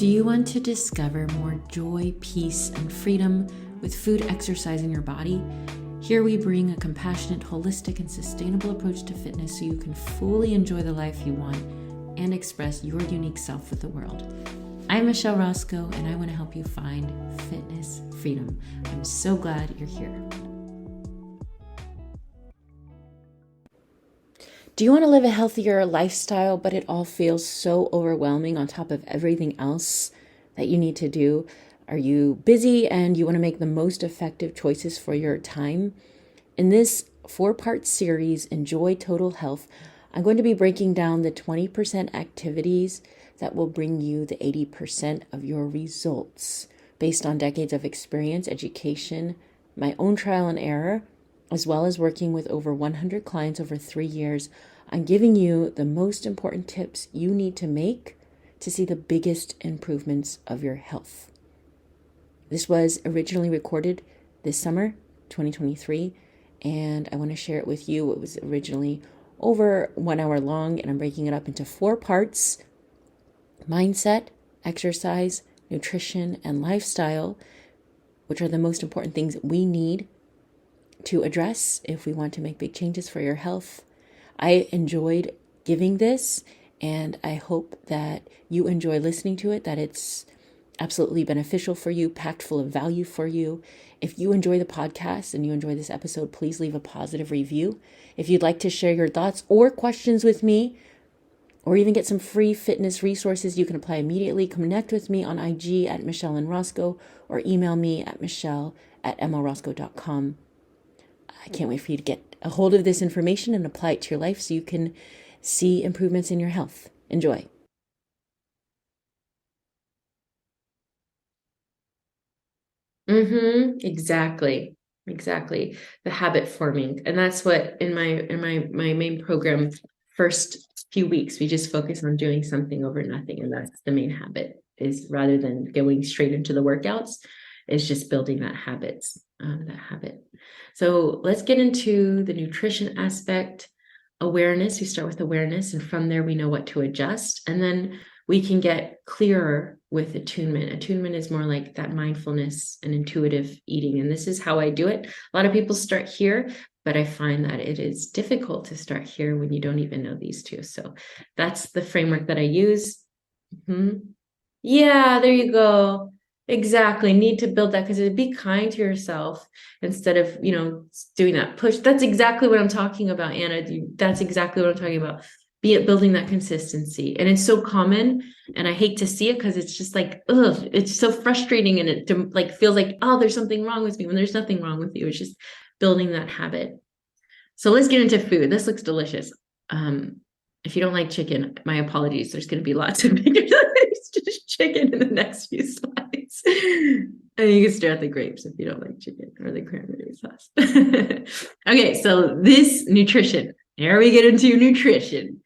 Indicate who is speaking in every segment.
Speaker 1: Do you want to discover more joy, peace, and freedom with food, exercise, and your body? Here we bring a compassionate, holistic, and sustainable approach to fitness so you can fully enjoy the life you want and express your unique self with the world. I'm Michelle Roscoe, and I want to help you find fitness freedom. I'm so glad you're here. Do you want to live a healthier lifestyle, but it all feels so overwhelming on top of everything else that you need to do? Are you busy and you want to make the most effective choices for your time? In this 4-part series, Enjoy Total Health, I'm going to be breaking down the 20% activities that will bring you the 80% of your results based on decades of experience, education, my own trial and error, as well as working with over 100 clients over 3 years. I'm giving you the most important tips you need to make to see the biggest improvements of your health. This was originally recorded this summer, 2023, and I want to share it with you. It was originally over 1 hour long, and I'm breaking it up into 4 parts: mindset, exercise, nutrition, and lifestyle, which are the most important things we need to address if we want to make big changes for your health. I enjoyed giving this, and I hope that you enjoy listening to it, that it's absolutely beneficial for you, packed full of value for you. If you enjoy the podcast and you enjoy this episode, please leave a positive review. If you'd like to share your thoughts or questions with me, or even get some free fitness resources you can apply immediately, connect with me on IG at Michelle and Roscoe, or email me at michelle@mlroscoe.com. I can't wait for you to get a hold of this information and apply it to your life so you can see improvements in your health. Enjoy. Exactly. The habit forming. And that's what in my main program, first few weeks, we just focus on doing something over nothing. And that's the main habit, is rather than going straight into the workouts, is just building that habit. So let's get into the nutrition aspect. Awareness. We start with awareness, and from there we know what to adjust. And then we can get clearer with attunement. Attunement is more like that mindfulness and intuitive eating. And this is how I do it. A lot of people start here, but I find that it is difficult to start here when you don't even know these two. So that's the framework that I use. Yeah, there you go. Exactly. Need to build that, because be kind to yourself instead of, doing that push. That's exactly what I'm talking about, Anna. That's exactly what I'm talking about. Building that consistency. And it's so common, and I hate to see it because it's just like, ugh, it's so frustrating, and it feels like, oh, there's something wrong with me, when there's nothing wrong with you. It's just building that habit. So let's get into food. This looks delicious. If you don't like chicken, my apologies. There's going to be lots of just chicken in the next few slides. And you can stare at the grapes if you don't like chicken, or the cranberry sauce. Okay, so this nutrition. Here we get into nutrition.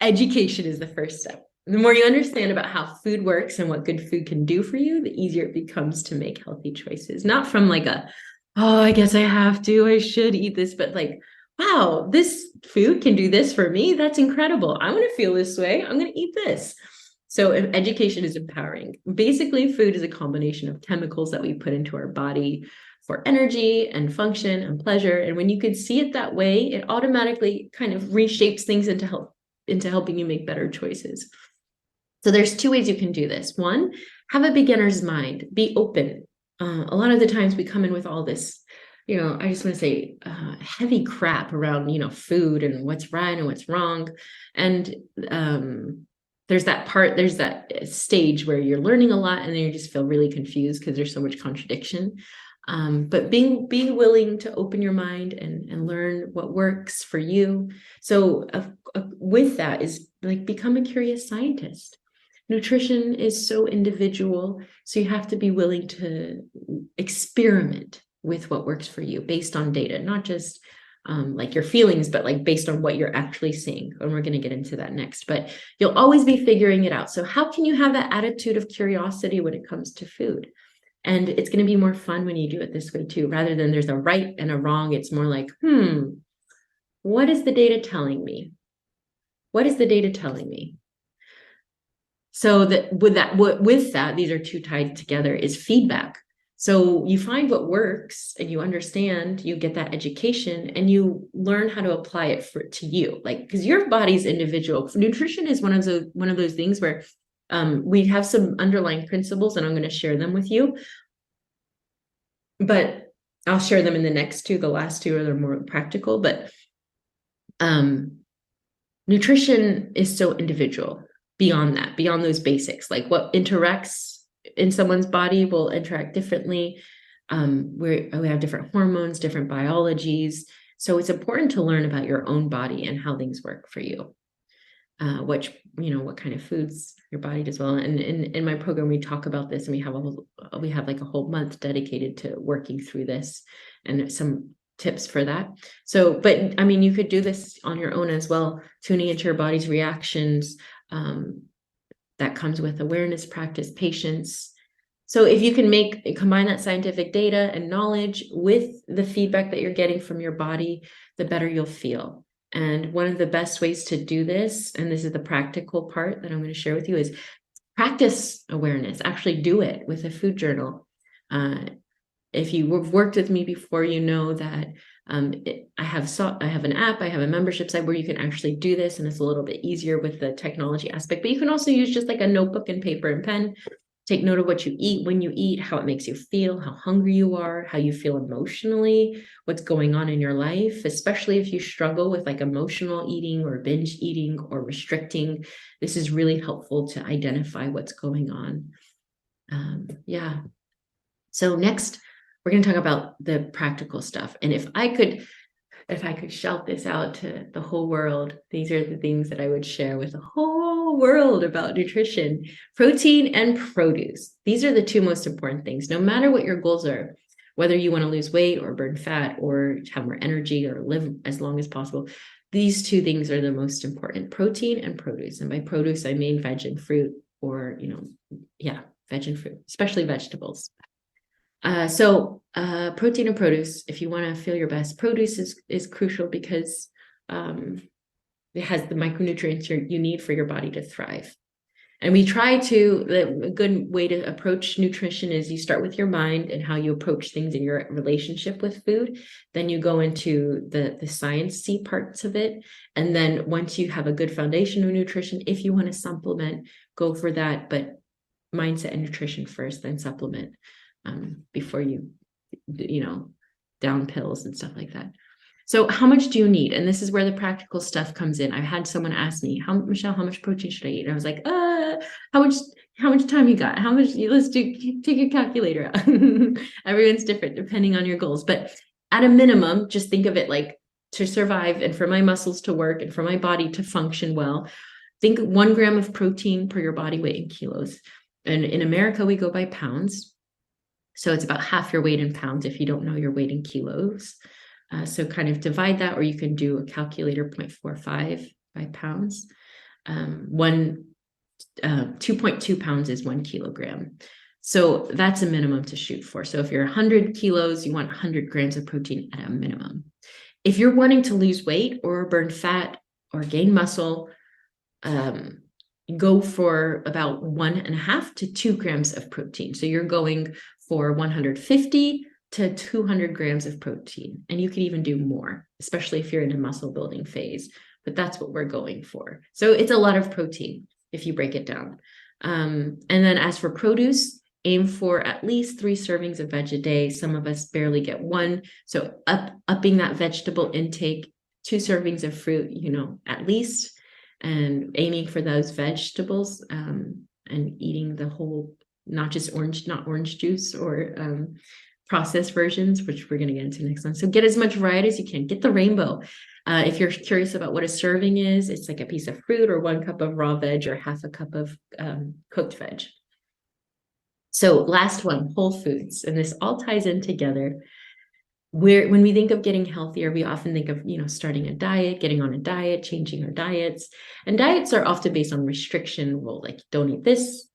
Speaker 1: Education is the first step. The more you understand about how food works and what good food can do for you, the easier it becomes to make healthy choices. Not from I guess I have to, I should eat this, but wow, this food can do this for me. That's incredible. I'm going to feel this way. I'm going to eat this. So education is empowering. Basically, food is a combination of chemicals that we put into our body for energy and function and pleasure. And when you can see it that way, it automatically kind of reshapes things into helping you make better choices. So there's 2 ways you can do this. One, have a beginner's mind. Be open. A lot of the times we come in with all this, I just want to say heavy crap around, food and what's right and what's wrong. And there's that stage where you're learning a lot, and then you just feel really confused because there's so much contradiction. But being willing to open your mind and learn what works for you. So with that is become a curious scientist. Nutrition is so individual, so you have to be willing to experiment with what works for you based on data, not just your feelings, but based on what you're actually seeing. And we're going to get into that next, but you'll always be figuring it out. So how can you have that attitude of curiosity when it comes to food? And it's going to be more fun when you do it this way too, rather than there's a right and a wrong. It's more like, what is the data telling me? What is the data telling me? So that with that, these are two tied together, is feedback. So you find what works and you understand, you get that education and you learn how to apply it to you. Like, because your body's individual. Nutrition is one of those things where we have some underlying principles, and I'm going to share them with you. But I'll share them in the next two. The last two are the more practical, but nutrition is so individual beyond that, beyond those basics. Like what interacts in someone's body will interact differently. We have different hormones, different biologies. So it's important to learn about your own body and how things work for you. What kind of foods your body does well. And in my program, we talk about this, and we have like a whole month dedicated to working through this and some tips for that. So, but I mean, you could do this on your own as well, tuning into your body's reactions. That comes with awareness, practice, patience. So if you can combine that scientific data and knowledge with the feedback that you're getting from your body, the better you'll feel. And one of the best ways to do this, and this is the practical part that I'm going to share with you, is practice awareness. Actually do it with a food journal. If you've worked with me before, you know that I have an app, I have a membership site where you can actually do this, and it's a little bit easier with the technology aspect. But you can also use just like a notebook and paper and pen. Take note of what you eat, when you eat, how it makes you feel, how hungry you are, how you feel emotionally, what's going on in your life, especially if you struggle with like emotional eating or binge eating or restricting. This is really helpful to identify what's going on. Yeah. So next, we're going to talk about the practical stuff. And if I could shout this out to the whole world, these are the things that I would share with the whole world about nutrition: protein and produce. These are the two most important things, no matter what your goals are, whether you want to lose weight or burn fat or have more energy or live as long as possible. These two things are the most important: protein and produce. And by produce, I mean veg and fruit, or, veg and fruit, especially vegetables. Protein and produce, if you want to feel your best, produce is crucial because it has the micronutrients you need for your body to thrive. And a good way to approach nutrition is you start with your mind and how you approach things in your relationship with food. Then you go into the science-y parts of it. And then once you have a good foundation of nutrition, if you want to supplement, go for that. But mindset and nutrition first, then supplement. Before you down pills and stuff like that. So how much do you need? And this is where the practical stuff comes in. I've had someone ask me, Michelle, how much protein should I eat? And I was like, how much time you got? Take your calculator out. Everyone's different depending on your goals. But at a minimum, just think of it like, to survive and for my muscles to work and for my body to function well, think 1 gram of protein per your body weight in kilos. And in America, we go by pounds. So it's about half your weight in pounds if you don't know your weight in kilos. So kind of divide that, or you can do a calculator, 0.45 by pounds. 2.2 pounds is 1 kilogram. So that's a minimum to shoot for. So if you're 100 kilos, you want 100 grams of protein at a minimum. If you're wanting to lose weight or burn fat or gain muscle, go for about 1.5 to 2 grams of protein. So you're going for 150 to 200 grams of protein. And you can even do more, especially if you're in a muscle building phase. But that's what we're going for. So it's a lot of protein if you break it down. And then as for produce, aim for at least 3 servings of veg a day. Some of us barely get 1. So upping that vegetable intake, 2 servings of fruit, at least, and aiming for those vegetables, and eating the whole, not orange juice or processed versions, which we're going to get into next one. So get as much variety as you can. Get the rainbow. If you're curious about what a serving is, it's like a piece of fruit or 1 cup of raw veg or half a cup of cooked veg. So last one, whole foods. And this all ties in together. When we think of getting healthier, we often think of, starting a diet, getting on a diet, changing our diets. And diets are often based on restriction. Well, like, don't eat this,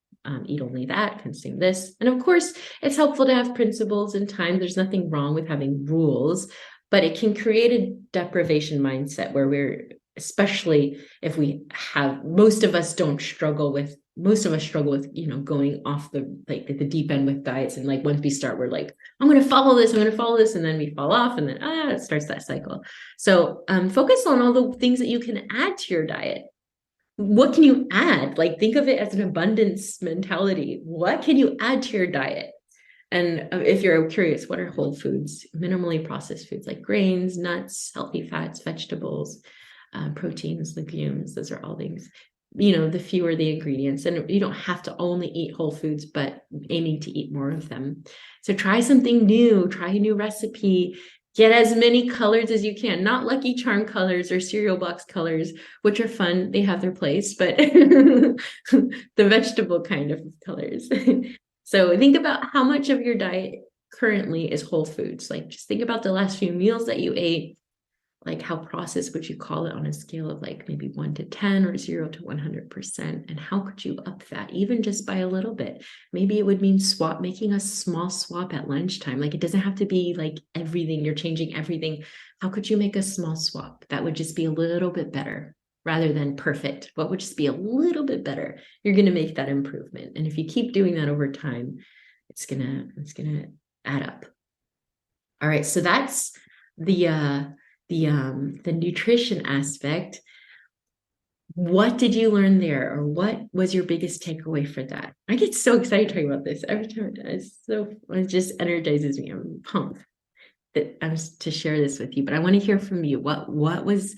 Speaker 1: eat only that, consume this. And of course, it's helpful to have principles and time. There's nothing wrong with having rules, but it can create a deprivation mindset where especially if most of us don't struggle with most of us struggle with, going off the deep end with diets. And like once we start, we're like, I'm going to follow this, and then we fall off, and then it starts that cycle. So focus on all the things that you can add to your diet. What can you add? Like, think of it as an abundance mentality. What can you add to your diet? And if you're curious, what are whole foods? Minimally processed foods like grains, nuts, healthy fats, vegetables, proteins, legumes. Those are all things, the fewer the ingredients. And you don't have to only eat whole foods, but aiming to eat more of them. So try something new, try a new recipe. Get as many colors as you can, not Lucky Charm colors or cereal box colors, which are fun. They have their place, but the vegetable kind of colors. So think about how much of your diet currently is whole foods. Like, just think about the last few meals that you ate. Like, how processed would you call it on a scale of like maybe 1 to 10 or 0 to 100%? And how could you up that even just by a little bit? Maybe it would mean making a small swap at lunchtime. Like, it doesn't have to be like everything, you're changing everything. How could you make a small swap that would just be a little bit better rather than perfect? What would just be a little bit better? You're going to make that improvement. And if you keep doing that over time, it's gonna add up. All right, so that's the nutrition aspect. What did you learn there, or what was your biggest takeaway for that? I get so excited talking about this every time. It just energizes me. I'm pumped that I was to share this with you, but I want to hear from you. What was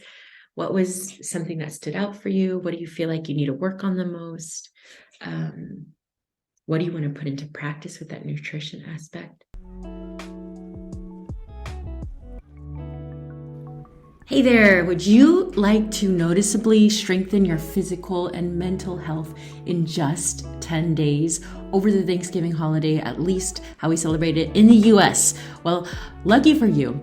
Speaker 1: something that stood out for you? What do you feel like you need to work on the most? What do you want to put into practice with that nutrition aspect? Hey there, would you like to noticeably strengthen your physical and mental health in just 10 days over the Thanksgiving holiday, at least how we celebrate it in the US? Well, lucky for you,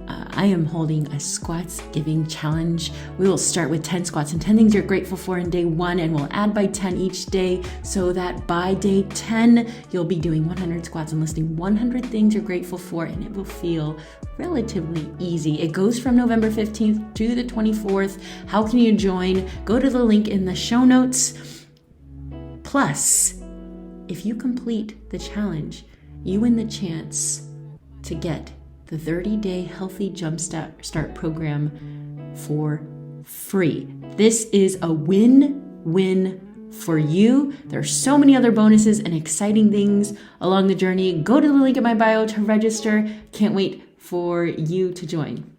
Speaker 1: I am holding a squats giving challenge. We will start with 10 squats and 10 things you're grateful for in day 1, and we'll add by 10 each day so that by day 10, you'll be doing 100 squats and listing 100 things you're grateful for, and it will feel relatively easy. It goes from November 15th to the 24th. How can you join? Go to the link in the show notes. Plus, if you complete the challenge, you win the chance to get the 30-day Healthy Jumpstart program for free. This is a win-win for you. There are so many other bonuses and exciting things along the journey. Go to the link in my bio to register. Can't wait for you to join.